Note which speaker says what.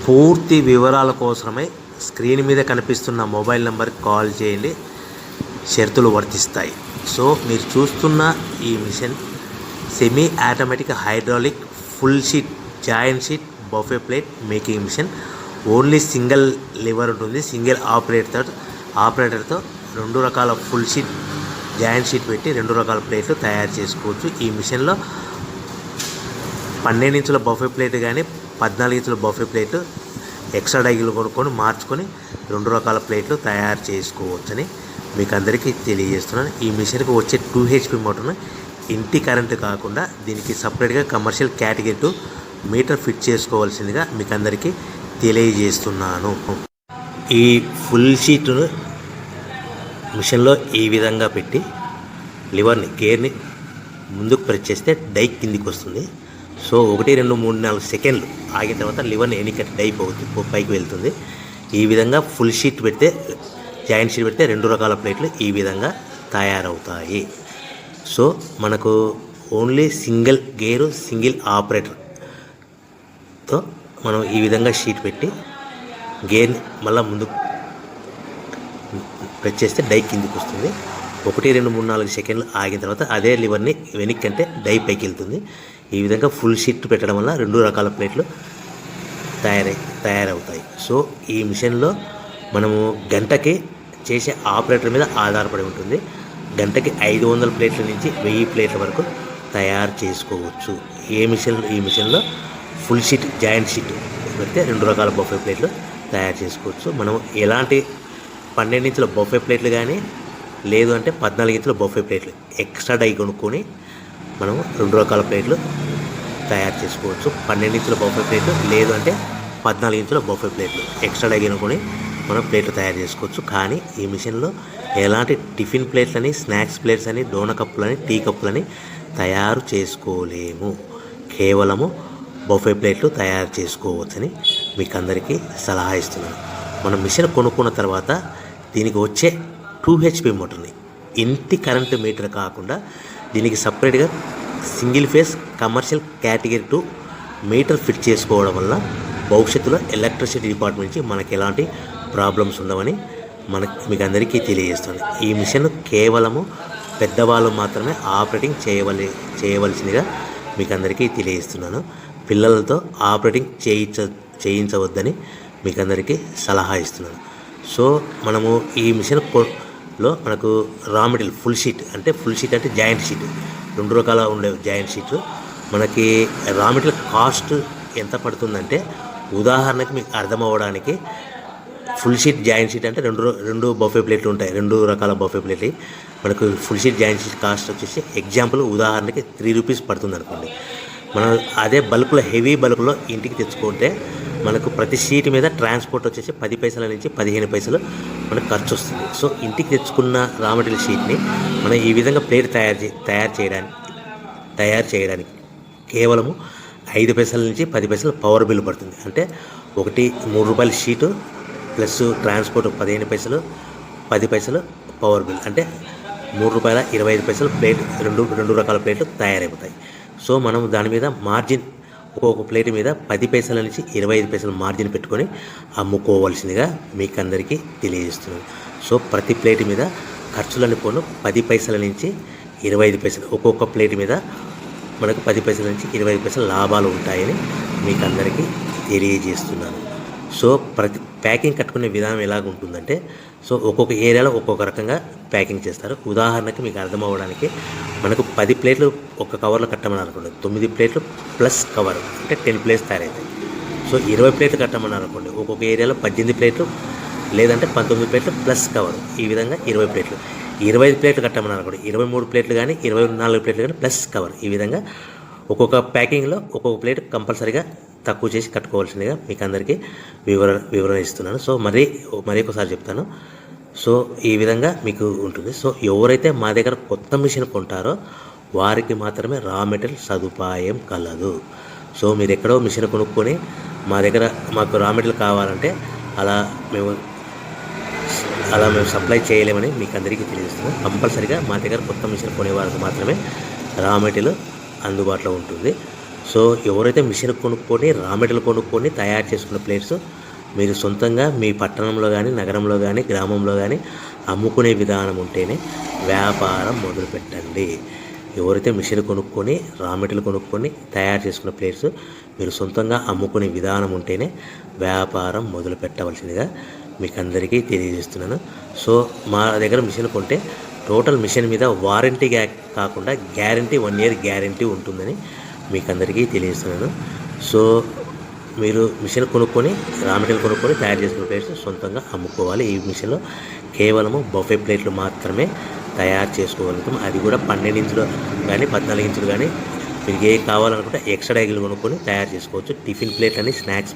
Speaker 1: పూర్తి వివరాల కోసమై స్క్రీన్ మీద కనిపిస్తున్న మొబైల్ నెంబర్కి కాల్ చేయండి. షరతులు వర్తిస్తాయి. సో మీరు చూస్తున్న ఈ machine semi automatic hydraulic full sheet joint sheet buffet plate making machine. Only single lever ఉంటుంది. సింగిల్ ఆపరేటర్తో 2 రకాల ఫుల్ షీట్ జాయింట్ షీట్ పెట్టి 2 రకాల ప్లేట్లు తయారు చేసుకోవచ్చు. ఈ మిషన్లో 12 ఇంచుల బఫే ప్లేట్ కానీ 14 ఇంచుల బఫే ప్లేట్ ఎక్స్ట్రా డైలు కొనుక్కొని మార్చుకొని 2 రకాల ప్లేట్లు తయారు చేసుకోవచ్చని మీకు అందరికీ తెలియజేస్తున్నాను. ఈ మిషన్కి వచ్చే 2 HP మోటార్ను ఇంటి కరెంటు కాకుండా దీనికి సపరేట్గా కమర్షియల్ కేటగిరీ 2 మీటర్ ఫిట్ చేసుకోవాల్సిందిగా మీకు అందరికీ తెలియజేస్తున్నాను. ఈ ఫుల్ షీట్ను మిషన్లో ఈ విధంగా పెట్టి లివర్ని గేర్ని ముందుకు ప్రెస్ చేస్తే డై కిందికి వస్తుంది. సో 1 2 3 4 సెకండ్లు ఆగిన తర్వాత లివర్ని ఎన్నికట్టి డై పైకి వెళ్తుంది. ఈ విధంగా ఫుల్ షీట్ పెడితే జాయింట్ షీట్ పెడితే 2 రకాల ప్లేట్లు ఈ విధంగా తయారవుతాయి. సో మనకు ఓన్లీ సింగిల్ గేరు సింగిల్ ఆపరేటర్తో మనం ఈ విధంగా షీట్ పెట్టి గేర్ని మళ్ళీ ముందుకు ప్రెస్ చేస్తే డై కిందికి వస్తుంది. 1 2 3 4 సెకండ్లు ఆగిన తర్వాత అదే లివర్ని వెనక్కి అంటే డై పైకి వెళ్తుంది. ఈ విధంగా ఫుల్ షీట్ పెట్టడం వల్ల 2 రకాల ప్లేట్లు తయారవుతాయి. సో ఈ మిషన్లో మనము గంటకి చేసే ఆపరేటర్ మీద ఆధారపడి ఉంటుంది. గంటకి 500 ప్లేట్ల నుంచి 1000 ప్లేట్ల వరకు తయారు చేసుకోవచ్చు. ఈ మిషన్లో ఫుల్ షీట్ జాయింట్ షీట్ పెడితే 2 రకాల బఫే ప్లేట్లు తయారు చేసుకోవచ్చు. మనం ఎలాంటి 12 ఇంచుల బఫే ప్లేట్లు కానీ లేదు అంటే 14 ఇంచుల బఫే ప్లేట్లు ఎక్స్ట్రా డై కొనుక్కొని మనం 2 రకాల ప్లేట్లు తయారు చేసుకోవచ్చు. 12 ఇంచుల బఫే ప్లేట్లు లేదు అంటే 14 ఇంచుల బఫే ప్లేట్లు ఎక్స్ట్రా డై కొనుక్కొని మనం ప్లేట్లు తయారు చేసుకోవచ్చు. కానీ ఈ మిషన్లో ఎలాంటి టిఫిన్ ప్లేట్లని స్నాక్స్ ప్లేట్స్ అని డోనా కప్పులని టీ కప్పులని తయారు చేసుకోలేము. కేవలము బఫే ప్లేట్లు తయారు చేసుకోవచ్చని మీకు అందరికీ సలహా ఇస్తున్నాను. మనం మిషన్ కొనుక్కున్న తర్వాత దీనికి వచ్చే 2 HP మోటార్ని ఇంటి కరెంటు మీటర్ కాకుండా దీనికి సపరేట్గా single phase commercial category 2 metre fit చేసుకోవడం వల్ల భవిష్యత్తులో ఎలక్ట్రిసిటీ డిపార్ట్మెంట్ నుంచి మనకి ఎలాంటి ప్రాబ్లమ్స్ ఉండవని మీకు అందరికీ తెలియజేస్తుంది. ఈ మిషన్ కేవలము పెద్దవాళ్ళు మాత్రమే ఆపరేటింగ్ చేయవలసిందిగా మీకు అందరికీ తెలియజేస్తున్నాను. పిల్లలతో ఆపరేటింగ్ చేయించవద్దని మీకు అందరికీ సలహా ఇస్తున్నాను. సో మనము ఈ మిషన్లో మనకు రా మెటీరియల్ ఫుల్ షీట్ అంటే జాయింట్ షీట్ 2 రకాల ఉండే జాయింట్ షీట్లు మనకి రా మెటీరియల్ కాస్ట్ ఎంత పడుతుందంటే ఉదాహరణకి మీకు అర్థం అవ్వడానికి ఫుల్ షీట్ జాయింట్ షీట్ అంటే 2 బఫే ప్లేట్లు ఉంటాయి. 2 రకాల బఫే ప్లేట్లు మనకు full sheet joint sheet cost వచ్చేసి ఎగ్జాంపుల్ ఉదాహరణకి 3 రూపీస్ పడుతుంది అనుకోండి. మనం అదే బల్క్లో హెవీ బల్క్లో ఇంటికి తెచ్చుకుంటే మనకు ప్రతి షీట్ మీద ట్రాన్స్పోర్ట్ వచ్చేసి 10 పైసల నుంచి 15 పైసలు మనకు ఖర్చు వస్తుంది. సో ఇంటికి తెచ్చుకున్న రా మెటీరియల్ షీట్ని మనం ఈ విధంగా ప్లేట్ తయారు చేయడానికి కేవలము 5 పైసల నుంచి 10 పైసలు పవర్ బిల్ పడుతుంది. అంటే 3 రూపాయల షీటు ప్లస్ ట్రాన్స్పోర్ట్ 15 పైసలు 10 పైసలు పవర్ బిల్ అంటే 3 రూపాయల 25 పైసలు ప్లేట్ 2 రకాల ప్లేట్లు తయారైపోతాయి. సో మనం దాని మీద మార్జిన్ ఒక్కొక్క ప్లేట్ మీద 10 పైసల నుంచి 25 పైసలు మార్జిన్ పెట్టుకొని అమ్ముకోవాల్సిందిగా మీకు అందరికీ తెలియజేస్తున్నాను. సో ప్రతి ప్లేట్ మీద ఖర్చులని పోను 10 పైసల నుంచి 25 పైసలు ఒక్కొక్క ప్లేట్ మీద మనకు 10 పైసల నుంచి 25 పైసలు లాభాలు ఉంటాయని మీకు అందరికీ తెలియజేస్తున్నాను. సో ప్రతి ప్యాకింగ్ కట్టుకునే విధానం ఎలాగ ఉంటుందంటే సో ఒక్కొక్క ఏరియాలో ఒక్కొక్క రకంగా ప్యాకింగ్ చేస్తారు. ఉదాహరణకి మీకు అర్థం అవ్వడానికి మనకు 10 ప్లేట్లు ఒక కవర్లో కట్టమని అనుకోండి, 9 ప్లేట్లు ప్లస్ కవర్ అంటే 10 ప్లేట్స్ తయారవుతాయి. సో 20 ప్లేట్లు కట్టమని అనుకోండి, ఒక్కొక్క ఏరియాలో 18 ప్లేట్లు లేదంటే 19 ప్లేట్లు ప్లస్ కవర్ ఈ విధంగా 20 ప్లేట్లు. 25 ప్లేట్లు కట్టమని అనుకోండి, 23 ప్లేట్లు కానీ 24 ప్లేట్లు కానీ ప్లస్ కవర్ ఈ విధంగా ఒక్కొక్క ప్యాకింగ్లో ఒక్కొక్క ప్లేట్ కంపల్సరీగా తక్కువ చేసి కట్టుకోవాల్సిందిగా మీకు అందరికీ వివరణ ఇస్తున్నాను. సో మరీ ఒకసారి చెప్తాను. సో ఈ విధంగా మీకు ఉంటుంది. సో ఎవరైతే మా దగ్గర కొత్త మిషన్ కొంటారో వారికి మాత్రమే రా మెటీరియల్ సదుపాయం కలదు. సో మీరు ఎక్కడో మిషన్ కొనుక్కొని మాకు రా మెటీరియల్ కావాలంటే అలా మేము సప్లై చేయలేమని మీకు అందరికీ తెలియజేస్తున్నాం. కంపల్సరీగా మా దగ్గర కొత్త మిషన్ కొనే వారికి మాత్రమే రా మెటీరియల్ అందుబాటులో ఉంటుంది. సో ఎవరైతే మిషన్ కొనుక్కొని రా మెటీరియల్ కొనుక్కొని తయారు చేసుకున్న ప్లేట్స్ మీరు సొంతంగా మీ పట్టణంలో కానీ నగరంలో కానీ గ్రామంలో కానీ అమ్ముకునే విధానం ఉంటేనే వ్యాపారం మొదలుపెట్టండి. ఎవరైతే మిషన్ కొనుక్కొని రా మెటీరియల్ కొనుక్కొని తయారు చేసుకున్న ప్లేట్స్ మీరు సొంతంగా అమ్ముకునే విధానం ఉంటేనే వ్యాపారం మొదలు పెట్టవలసిందిగా మీకు అందరికీ తెలియజేస్తున్నాను. సో మా దగ్గర మిషన్ కొంటే టోటల్ మిషన్ మీద వారంటీ కాకుండా గ్యారంటీ 1 year గ్యారంటీ ఉంటుందని మీకు అందరికీ తెలియజేస్తున్నాను. సో మీరు మిషన్ కొనుక్కొని రా మెటీరియల్ కొనుక్కొని తయారు చేసుకున్న ప్లేట్స్ సొంతంగా అమ్ముకోవాలి. ఈ మిషన్లో కేవలము బఫే ప్లేట్లు మాత్రమే తయారు చేసుకోగలుగుతాం. అది కూడా 12 ఇంచులు కానీ 14 ఇంచులు కానీ మీకు ఏ కావాలనుకుంటే ఎక్స్ట్రా డైగులు కొనుక్కొని తయారు చేసుకోవచ్చు. టిఫిన్ ప్లేట్ అని స్నాక్స్ ప్లేట్